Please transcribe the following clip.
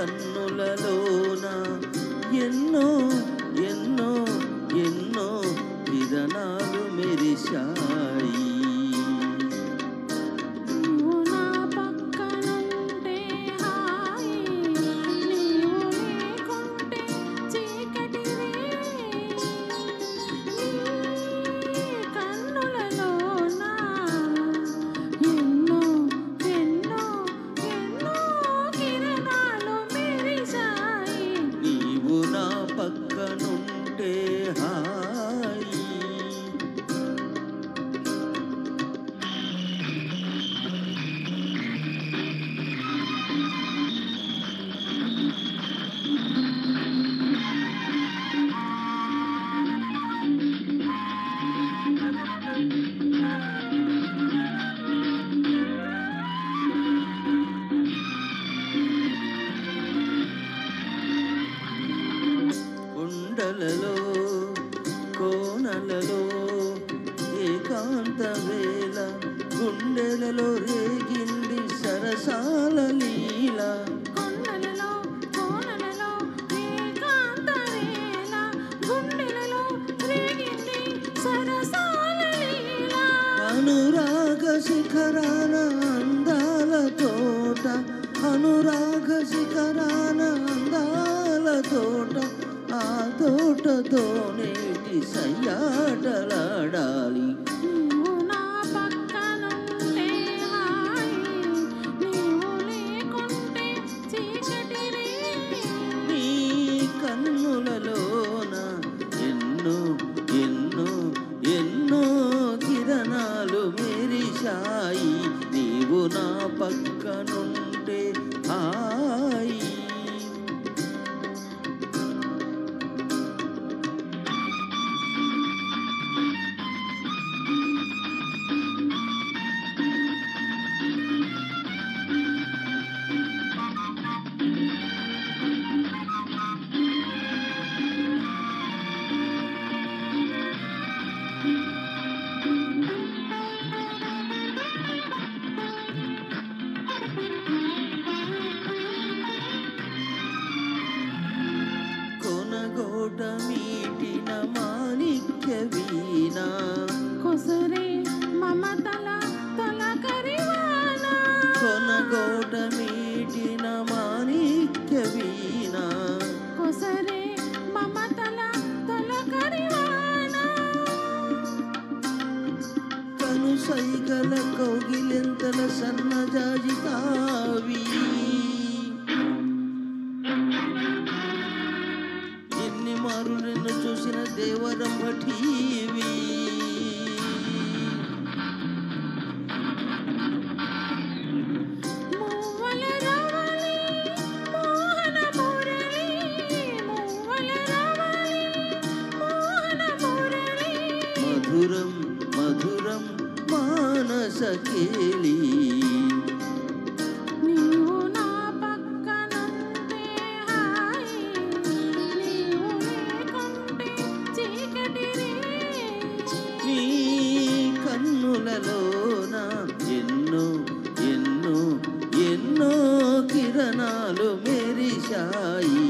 కన్నులలోన ఎన్నో ఎన్నో ఎన్నో కిరణాలు మెరిశాయి. పక్కనుంటే హాయి కొండలలో కోనలలో ఏకాంత వేళ గుండెలలో రేగింది సరసాల లీల. కొండలలో కోనలలో ఏకాంత వేళ గుండెలలో రేగింది సరసాల లీల. అనురాగ శిఖరాన అందాల తోట, అనురాగ శిఖరాన అందాల తోట, ఆ తోటతోనే సయ్యాటలాడాలి. నీవు నా పక్కనుంటే హాయి, నీవు లేకుంటే చీకటిరే. నీ కన్నులలోన ఎన్నో ఎన్నో ఎన్నో కిరణాలు మెరిశాయి. నీవు నా పక్కనుంటే హాయి. కొనగోట మీటిన మాణిక్య వీణ, కొసరే మమతల తొలకరివాన. కొనగోట మీటిన మాణిక్య వీణ, కొసరే మమతల తొలకరివాన. కను సైగల కౌగిలెంతల సన్నజాజితావి. ఎన్ని మారు నిన్ను చూసిన దేవరంభ టీవీ. మువ్వల రవళి మోహన మురళి, మువ్వల రవళి మోహన మురళి. మధురం మధురం మానస కేళి. నీవు నా పక్కనుంటే హాయి, నీవు లేకుంటే చీకటిరే. నీ కన్నులలోన ఎన్నో ఎన్నో ఎన్నో కిరణాలు మెరిశాయి.